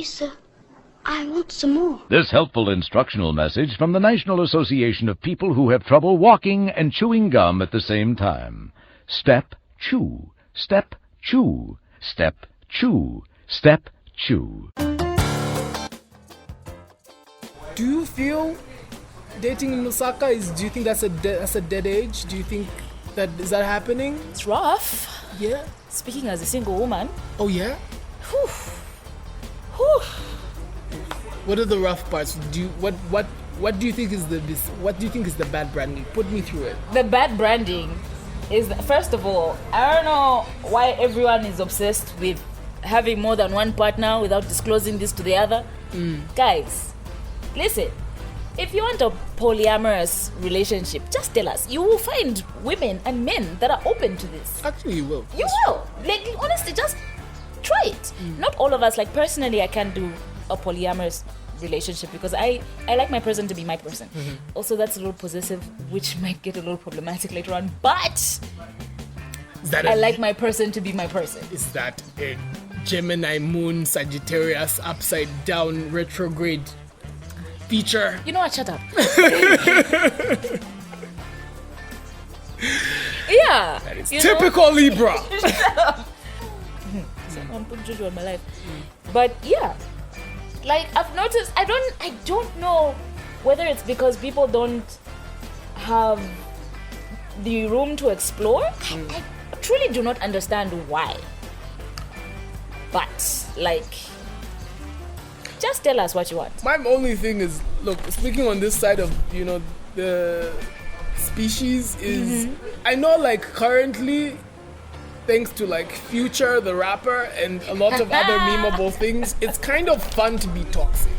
Please, sir. I want some more. This helpful instructional message from the National Association of People Who Have Trouble Walking and Chewing Gum at the Same Time. Step, chew. Step, chew. Step, chew. Step, chew. Do you feel dating in Lusaka do you think that's a dead age? Do you think is that happening? It's rough. Yeah. Speaking as a single woman. Oh yeah? Whew. Whew. What are the rough parts? What do you think is the bad branding? Put me through it. The bad branding is, first of all, I don't know why everyone is obsessed with having more than one partner without disclosing this to the other. Guys, listen, if you want a polyamorous relationship, just tell us. You will find women and men that are open to this. Actually, you will. You will. Like, honestly, just try it. Not all of us, like, personally, I can't do a polyamorous relationship because I like my person to be my person. Also, that's a little possessive, which might get a little problematic later on, but I like my person to be my person. Is that a Gemini moon Sagittarius upside down retrograde feature? You know what, shut up. Yeah. That is typical Libra. Shut up. Someone put juju on my life. But yeah, like I've noticed, I don't know whether it's because people don't have the room to explore. I truly do not understand why. But like, just tell us what you want. My only thing is, look, speaking on this side of, the species is, I know like currently, thanks to like Future the rapper and a lot of other memeable things, it's kind of fun to be toxic.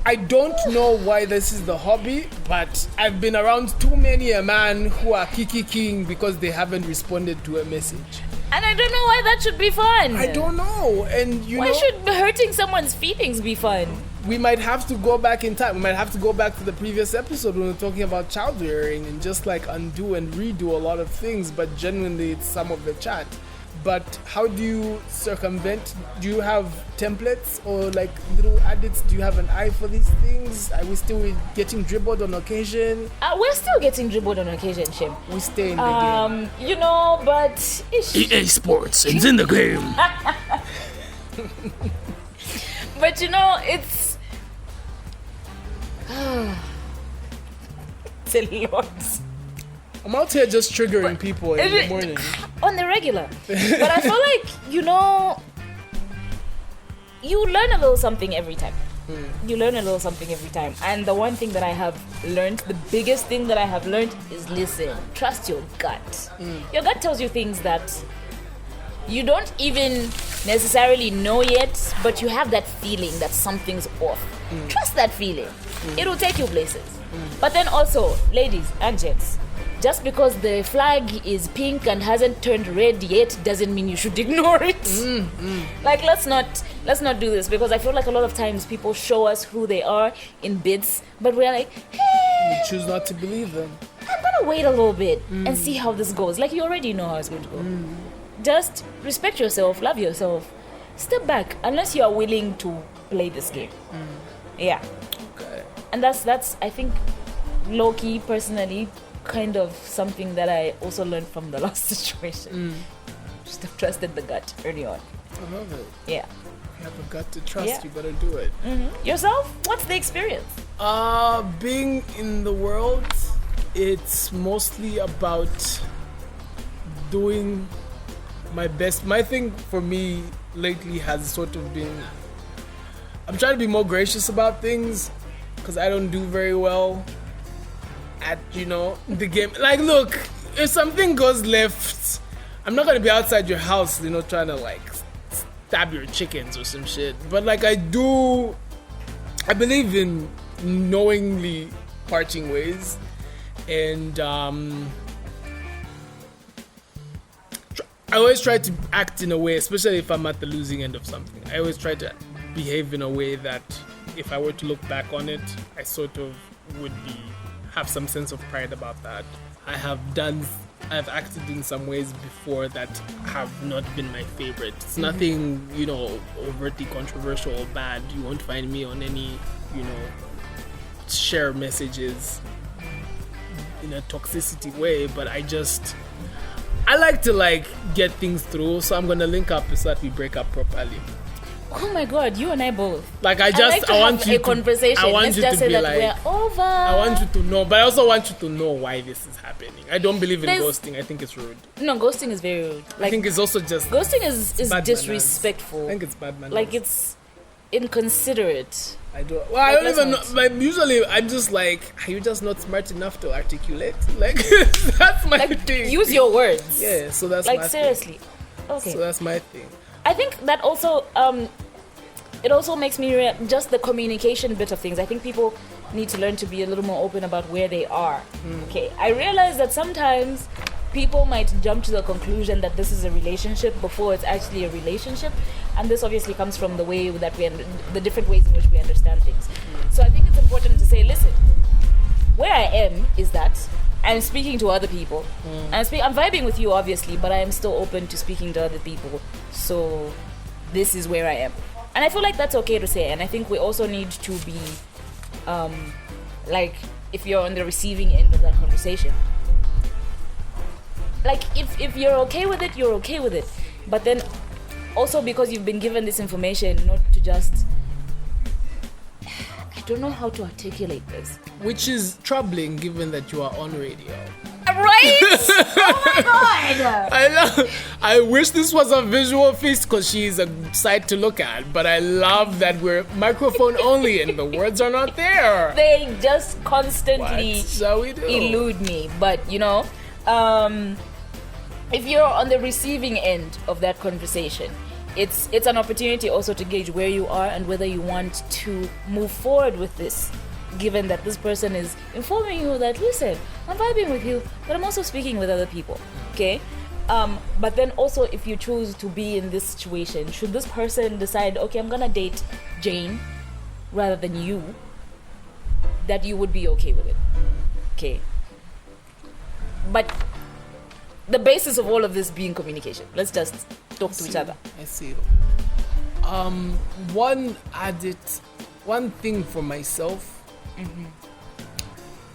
I don't know why this is the hobby, but I've been around too many a man who are kiki-king because they haven't responded to a message. And I don't know why that should be fun. I don't know. And why should hurting someone's feelings be fun? We might have to go back in time. We might have to go back to the previous episode when we were talking about child rearing and just like undo and redo a lot of things, but genuinely it's some of the chat. But how do you circumvent? Do you have templates or like little edits? Do you have an eye for these things? Are we still getting dribbled on occasion? We're still getting dribbled on occasion, Shem. We stay in the game. But EA Sports, it's in the game. But it's it's a lot. I'm out here just triggering people in the morning. On the regular. But I feel like, you learn a little something every time. You learn a little something every time. And the one thing that I have learned, the biggest thing that I have learned is listen, trust your gut. Your gut tells you things that you don't even necessarily know yet, but you have that feeling that something's off. Trust that feeling. It will take you places. But then also, ladies and gents, just because the flag is pink and hasn't turned red yet doesn't mean you should ignore it. Like, let's not do this, because I feel like a lot of times people show us who they are in bits, but we're like, hey, we choose not to believe them. I'm gonna wait a little bit and see how this goes. Like, you already know how it's going to go. Just respect yourself, love yourself, step back unless you are willing to play this game. Yeah. Okay. And that's I think, low-key, personally, kind of something that I also learned from the last situation. Just have trusted the gut early on. I love it. Yeah. You have a gut to trust, you better do it. Yourself? What's the experience? Being in the world, it's mostly about doing my best. My thing for me lately has sort of been, I'm trying to be more gracious about things, because I don't do very well at, the game. Like, look, if something goes left, I'm not gonna be outside your house, trying to like stab your chickens or some shit. But like, I believe in knowingly parting ways, and I always try to act in a way, especially if I'm at the losing end of something. I always try to behave in a way that if I were to look back on it, I sort of would have some sense of pride about that. I've acted in some ways before that have not been my favorite. It's nothing, overtly controversial or bad. You won't find me on any, share messages in a toxicity way, but I like to get things through, so I'm gonna link up so that we break up properly. Oh my God, you and I both. I want you a conversation. I want Let's you just to say be that we're over. I want you to know, but I also want you to know why this is happening. I don't believe in ghosting. I think it's rude. No, ghosting is very rude. I think it's also just ghosting is bad disrespectful. manners. I think it's bad manners. It's inconsiderate. I don't even know. Usually I'm just are you just not smart enough to articulate? That's my thing. Use your words. Yeah, so that's my seriously. thing. Okay. So that's my thing. I think that also it also makes me just the communication bit of things. I think people need to learn to be a little more open about where they are. Okay, I realize that sometimes people might jump to the conclusion that this is a relationship before it's actually a relationship, and this obviously comes from the way that the different ways in which we understand things. So I think it's important to say, listen, where I am is that I'm speaking to other people. I'm vibing with you, obviously, but I am still open to speaking to other people. So this is where I am. And I feel like that's okay to say. And I think we also need to be, if you're on the receiving end of that conversation, if you're okay with it, you're okay with it. But then also because you've been given this information, not to just... I don't know how to articulate this. Which is troubling given that you are on radio. Right? Oh my God! I wish this was a visual feast because she's a sight to look at, but I love that we're microphone only and the words are not there. They just constantly What shall we do? elude me. But, if you're on the receiving end of that conversation, it's an opportunity also to gauge where you are and whether you want to move forward with this, given that this person is informing you that, listen, I'm vibing with you, but I'm also speaking with other people, okay? But then also, if you choose to be in this situation, should this person decide, okay, I'm gonna date Jane rather than you, that you would be okay with it, okay? But the basis of all of this being communication. Let's just talk to each other. I see. One thing for myself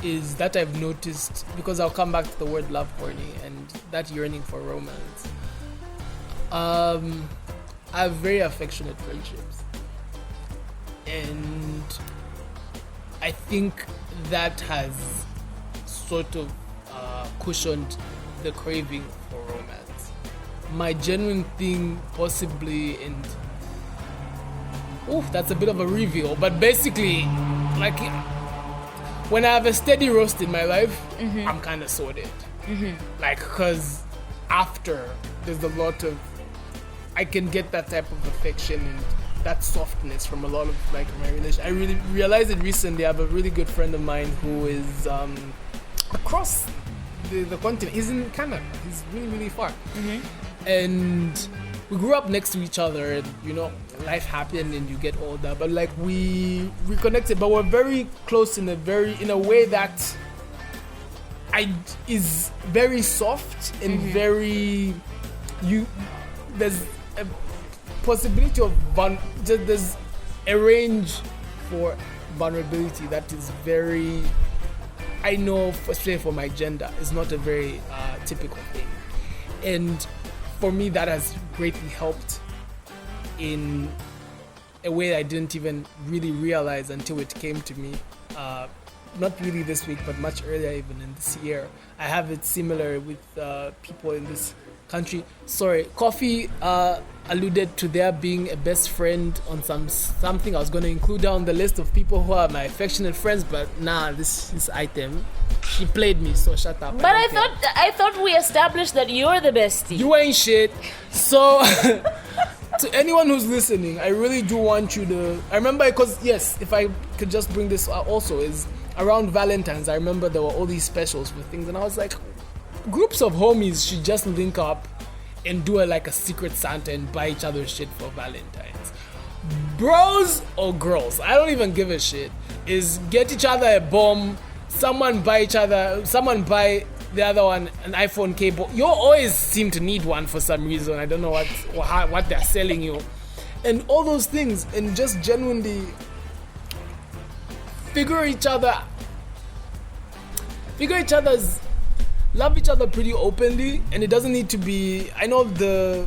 is that I've noticed, because I'll come back to the word love horny and that yearning for romance. I have very affectionate friendships, and I think that has sort of cushioned the craving for romance. My genuine thing, possibly, and that's a bit of a reveal, but basically, when I have a steady roast in my life, I'm kind of sorted. Because after, there's a lot of, I can get that type of affection and that softness from a lot of my relation. I really realized it recently. I have a really good friend of mine who is across the continent. He's in Canada. He's really, really far. And we grew up next to each other, and life happened and you get older, but we reconnected, but we're very close in a way that is very soft and very there's a possibility of there's a range for vulnerability that is very, I know, especially for my gender, is not a very typical thing. And for me, that has greatly helped in a way I didn't even really realize until it came to me. Not really this week, but much earlier even in this year. I have it similar with people in this country. Sorry, Kofi alluded to there being a best friend on something I was going to include down the list of people who are my affectionate friends, but this item, she played me, so shut up. But I thought we established that you're the bestie. You ain't shit. So to anyone who's listening, I really do want you to, I remember, because yes, if I could just bring this also, is around Valentine's, I remember there were all these specials with things, and I was like, groups of homies should just link up and do a secret Santa and buy each other shit for Valentine's. Bros or girls, I don't even give a shit, is get each other a bomb, someone buy the other one an iPhone cable. You always seem to need one for some reason. I don't know what they're selling you, and all those things, and just genuinely love each other pretty openly. And it doesn't need to be, I know the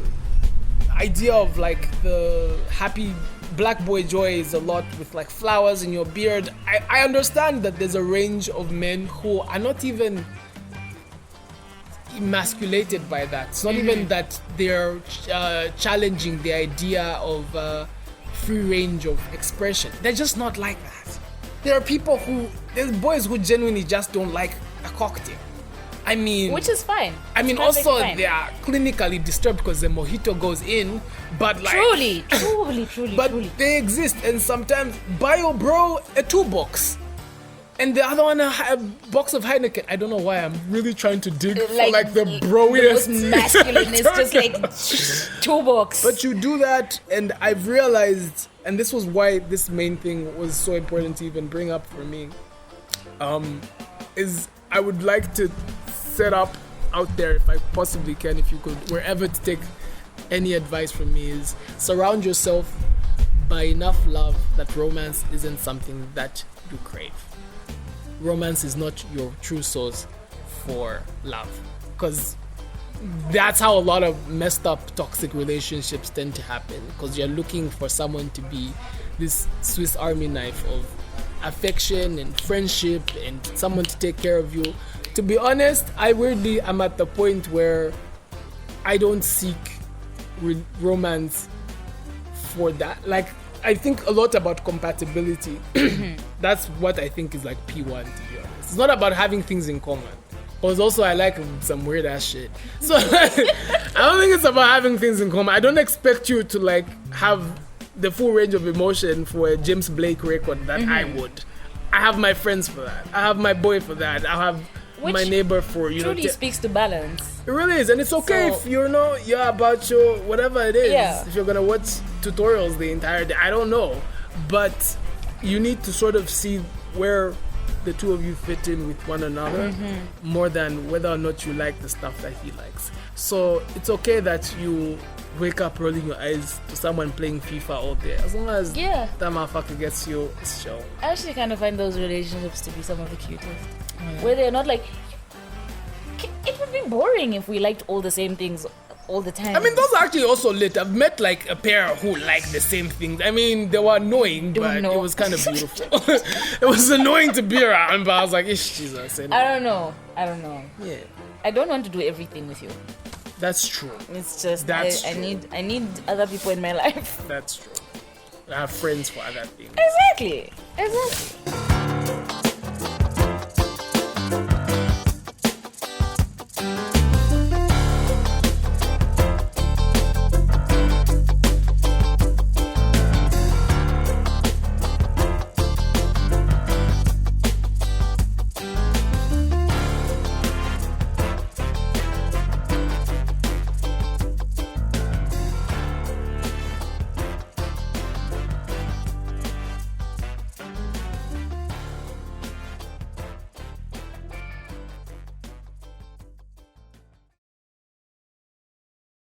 idea of like the happy black boy joy is a lot with like flowers in your beard. I understand that there's a range of men who are not even emasculated by that. It's not even that they're challenging the idea of free range of expression. They're just not like that. There's boys who genuinely just don't like a cocktail. I mean, which is fine. I mean, It's perfectly also fine. they are clinically disturbed because the mojito goes in, but like Truly. but they exist, and sometimes buy your bro a 2-box, and the other one a box of Heineken. I don't know why I'm really trying to dig for like the broiest, the most masculine is just like 2 bucks. But you do that, and I've realized, and this was why this main thing was so important to even bring up for me, is I would like to set up out there, if I possibly can, if you could, wherever to take any advice from me, is surround yourself by enough love that romance isn't something that you crave. Romance is not your true source for love, because that's how a lot of messed up toxic relationships tend to happen, because you're looking for someone to be this Swiss Army knife of affection and friendship and someone to take care of you. To be honest, I weirdly am at the point where I don't seek romance for that. Like, I think a lot about compatibility. That's what I think is like P1, to be honest. It's not about having things in common. Because also I like some weird ass shit. So I don't think it's about having things in common. I don't expect you to like have the full range of emotion for a James Blake record that I would. I have my friends for that. I have my boy for that. I have my neighbor for, you know. Truly speaks to balance. It really is, and it's okay if you're about your whatever it is. Yeah. If you're gonna watch tutorials the entire day, I don't know, but you need to sort of see where the two of you fit in with one another, more than whether or not you like the stuff that he likes. So it's okay that you wake up rolling your eyes to someone playing FIFA all day, as long as that motherfucker gets you a show. I actually kind of find those relationships to be some of the cutest, where they're not like, it would be boring if we liked all the same things all the time. I mean, those are actually also lit. I've met like a pair who like the same things. I mean, they were annoying, but it was kind of beautiful. It was annoying to be around, but I was like, ish, Jesus. Anyway. I don't know. Yeah, I don't want to do everything with you. that's true. It's just I need other people in my life. That's true. I have friends for other things. Exactly.